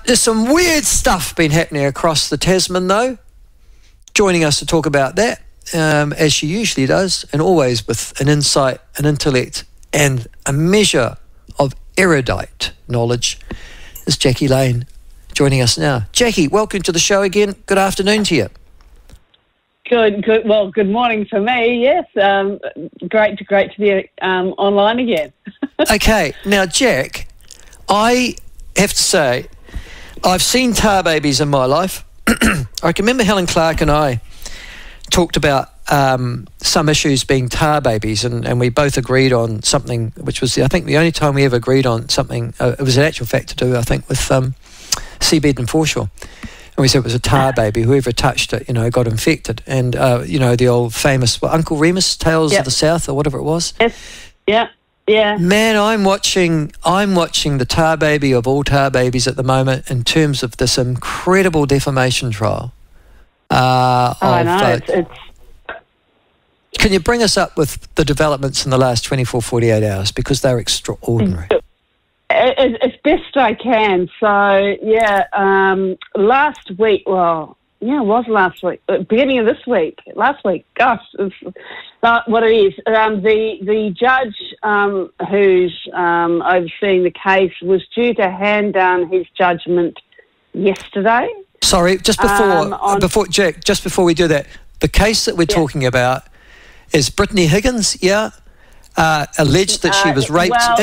There's some weird stuff been happening across the Tasman, though. Joining us to talk about that, as she usually does, and always with an insight, an intellect, and a measure of erudite knowledge, is Jaqui Lane, joining us now. Jaqui, welcome to the show again. Good afternoon to you. Good. Well, good morning for me. Yes, great to be online again. Okay, now Jack, I have to say, I've seen tar babies in my life. I can remember Helen Clark and I talked about some issues being tar babies, and we both agreed on something, which was, I think, the only time we ever agreed on something. It was an actual fact to do, I think, with seabed and foreshore. And we said it was a tar baby. Whoever touched it, got infected. And, the old famous Uncle Remus, Tales of the South, or whatever it was. Yes. Yeah. Man, I'm watching the tar baby of all tar babies at the moment in terms of this incredible defamation trial. I know. Can you bring us up with the developments in the last 24, 48 hours? Because they're extraordinary. As best I can. So, last week, it was last week, beginning of this week, last week, gosh, it's not what it is. The judge who's overseeing the case was due to hand down his judgment yesterday. Sorry, just before we do that, the case that we're talking about is Brittany Higgins, alleged that she was raped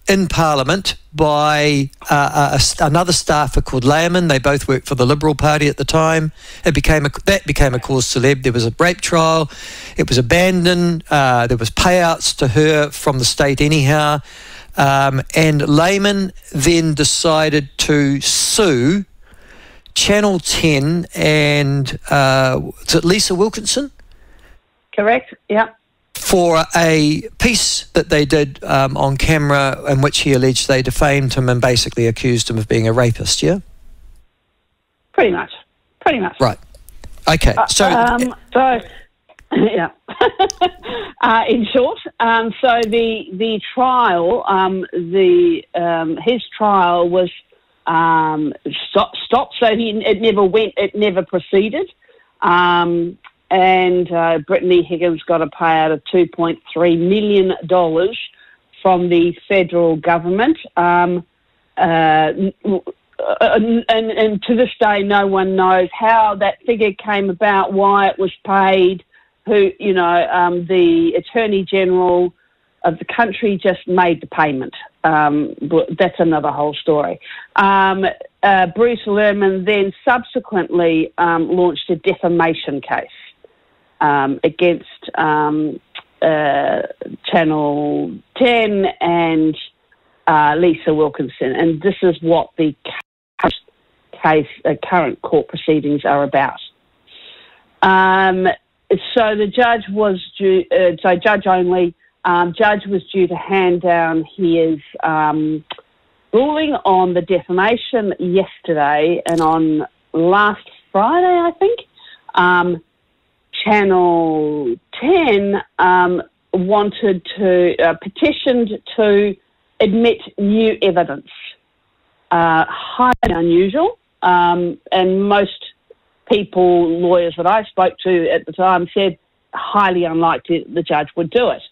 in Parliament by another staffer called Lehrmann. They both worked for the Liberal Party at the time. That became a cause célèbre. There was a rape trial. It was abandoned. There was payouts to her from the state anyhow. And Lehrmann then decided to sue Channel 10 and is it Lisa Wilkinson? Correct, yeah. For a piece that they did on camera in which he alleged they defamed him and basically accused him of being a rapist, yeah? Pretty much. Right. Okay. Yeah. In short, so the trial, his trial was stopped. So it never proceeded. And Brittany Higgins got a payout of $2.3 million from the federal government. And to this day, no one knows how that figure came about, why it was paid, the Attorney General of the country just made the payment. That's another whole story. Bruce Lehrmann then subsequently launched a defamation case against Channel 10 and Lisa Wilkinson. And this is what the current court proceedings are about. So the judge was due, judge was due to hand down his ruling on the defamation yesterday, and on last Friday, I think, Channel 10 petitioned to admit new evidence. Highly unusual, and most lawyers that I spoke to at the time said highly unlikely the judge would do it.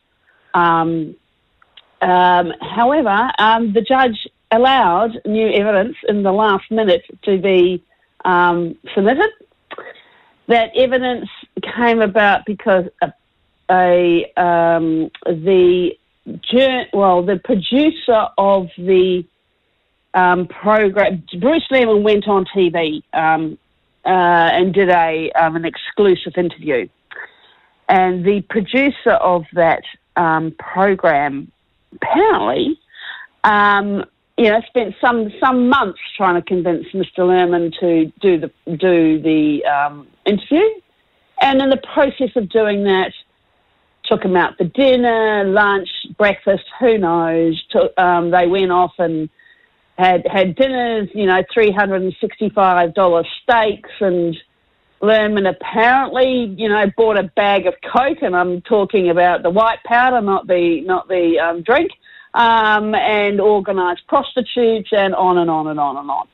However, the judge allowed new evidence in the last minute to be submitted. That evidence came about because the producer of the program, Bruce Lehrmann, went on TV and did an exclusive interview. And the producer of that program apparently, spent some months trying to convince Mr. Lehrmann to do the interview, and in the process of doing that, took him out for dinner, lunch, breakfast, who knows. They went off and had dinners, $365 steaks, and Lehrmann apparently, bought a bag of Coke, and I'm talking about the white powder, not the drink, and organised prostitutes, and on and on and on and on.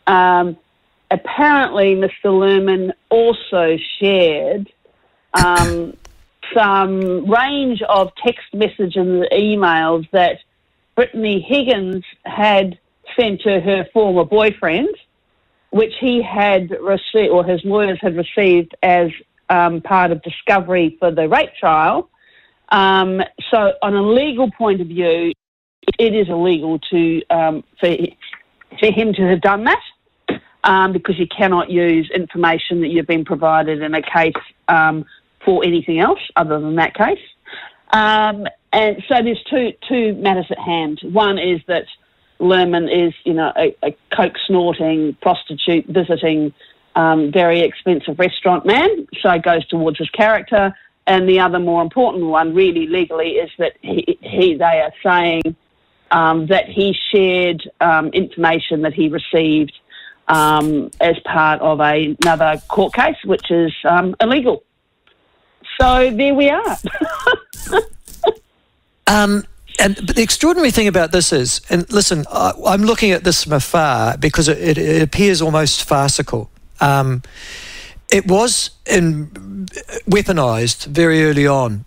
apparently Mr. Lehrmann also shared some range of text messages and emails that Brittany Higgins had sent to her former boyfriend, which he had received, or his lawyers had received as part of discovery for the rape trial. So on a legal point of view, it is illegal to for him to have done that, because you cannot use information that you've been provided in a case for anything else other than that case. And so there's two matters at hand. One is that Lehrmann is, a coke snorting, prostitute visiting, very expensive restaurant man, so it goes towards his character. And the other more important one, really legally, is that they are saying that he shared information that he received as part of another court case, which is illegal. So there we are. But the extraordinary thing about this is, and listen, I'm looking at this from afar because it appears almost farcical. It was weaponised very early on,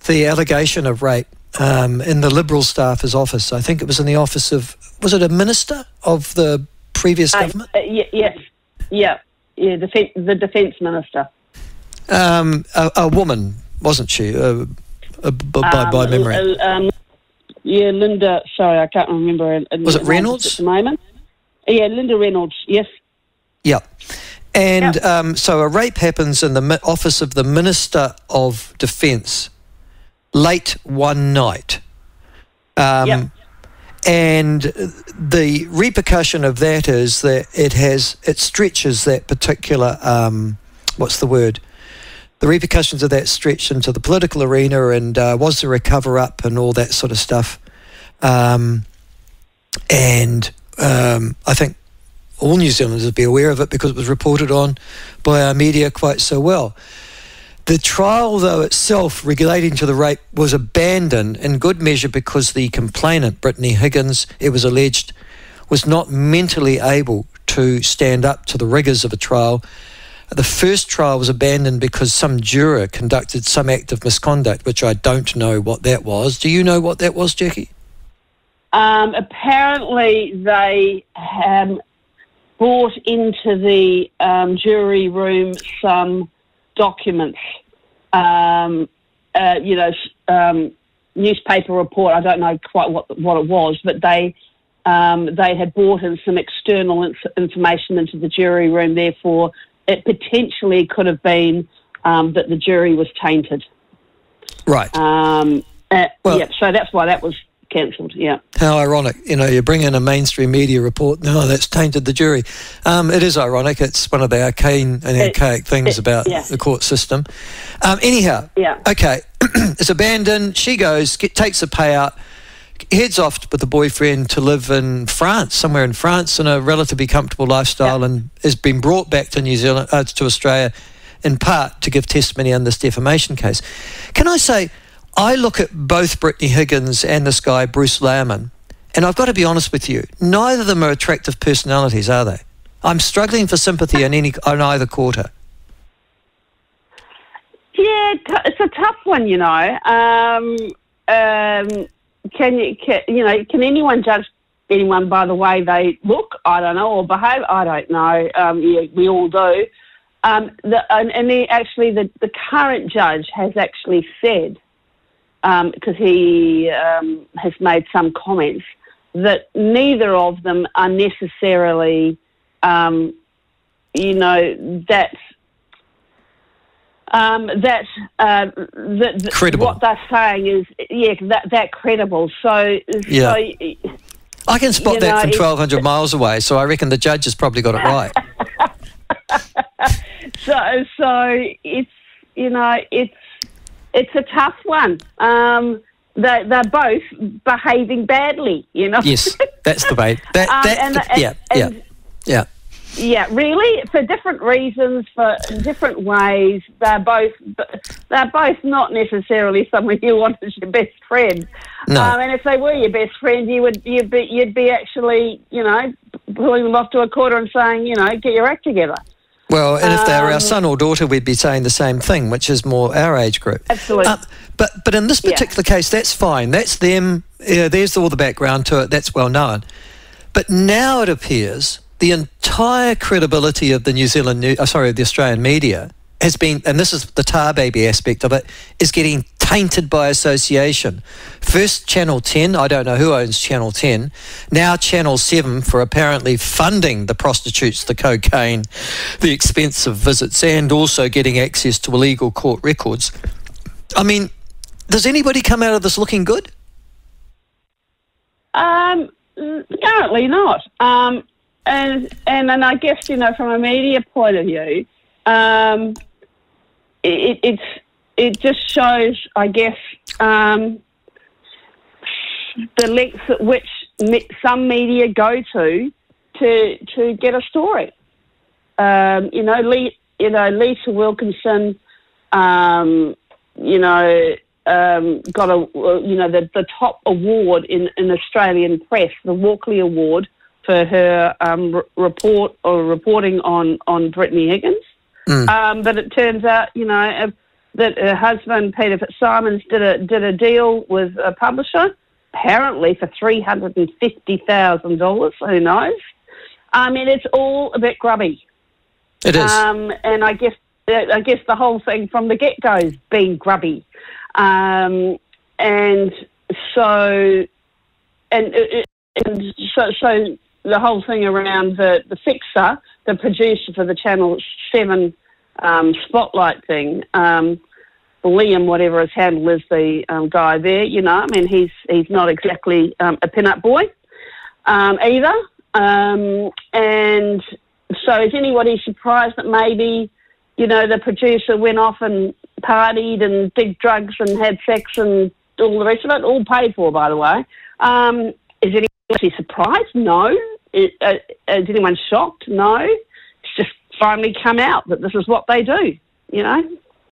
the allegation of rape in the Liberal staffer's office. I think it was in the office of, was it a minister of the previous government? Yes, the defence minister. A woman, wasn't she? By memory. Linda. Sorry, I can't remember. Was it Reynolds at the moment? Yeah, Linda Reynolds. Yes. Yeah, and so a rape happens in the office of the Minister of Defence late one night. And the repercussion of that is that it stretches that particular what's the word? The repercussions of that stretched into the political arena, and was there a cover-up and all that sort of stuff. I think all New Zealanders would be aware of it because it was reported on by our media quite so well. The trial, though, itself relating to the rape was abandoned in good measure because the complainant, Brittany Higgins, it was alleged, was not mentally able to stand up to the rigours of a trial. The first trial was abandoned because some juror conducted some act of misconduct, which I don't know what that was. Do you know what that was, Jackie? Apparently they brought into the jury room some documents, newspaper report. I don't know quite what it was, but they had brought in some external information into the jury room. Therefore, it potentially could have been that the jury was tainted. Right. So that's why that was cancelled, yeah. How ironic. You bring in a mainstream media report, no, that's tainted the jury. It is ironic. It's one of the arcane and archaic things about the court system. Anyhow, okay, it's abandoned. She goes, takes a payout, heads off with the boyfriend to live in France, somewhere in France, in a relatively comfortable lifestyle, and has been brought back to New Zealand, to Australia, in part to give testimony on this defamation case. Can I say, I look at both Brittany Higgins and this guy, Bruce Lehrmann, and I've got to be honest with you, neither of them are attractive personalities, are they? I'm struggling for sympathy on either quarter. Yeah, it's a tough one, Can anyone judge anyone by the way they look? I don't know, or behave? I don't know. We all do. The current judge has actually said, because he has made some comments, that neither of them are necessarily, credible. What they're saying is, that credible. So I can spot that from 1,200 miles away, so I reckon the judge has probably got it right. So it's a tough one. They're both behaving badly, Yes, that's the way. Yeah, really, for different reasons, for different ways. They're both not necessarily someone you want as your best friend. No. And if they were your best friend, you'd be actually, pulling them off to a corner and saying, get your act together. Well, and if they were our son or daughter, we'd be saying the same thing, which is more our age group. Absolutely. But in this particular case, that's fine. That's them. There's all the background to it. That's well known. But now it appears the entire credibility of the the Australian media has been, and this is the tar baby aspect of it, is getting tainted by association. First Channel 10, I don't know who owns Channel 10, now Channel 7 for apparently funding the prostitutes, the cocaine, the expensive visits, and also getting access to illegal court records. I mean, does anybody come out of this looking good? Currently not. And I guess, from a media point of view, it just shows, I guess, the lengths at which some media go to get a story. Lisa Wilkinson, got the top award in Australian press, the Walkley Award, for her reporting on Brittany Higgins. But it turns out, that her husband Peter Fitzsimons did a deal with a publisher, apparently for $350,000. Who knows? I mean, it's all a bit grubby. It is, and I guess the whole thing from the get-go has been grubby, and so the whole thing around the fixer, the producer for the Channel 7 Spotlight thing, Liam, whatever his handle is, the guy there, he's not exactly a pin-up boy either. And so is anybody surprised that maybe, the producer went off and partied and did drugs and had sex and all the rest of it, all paid for, by the way? Is anybody surprised? No. Is anyone shocked? No. It's just finally come out that this is what they do,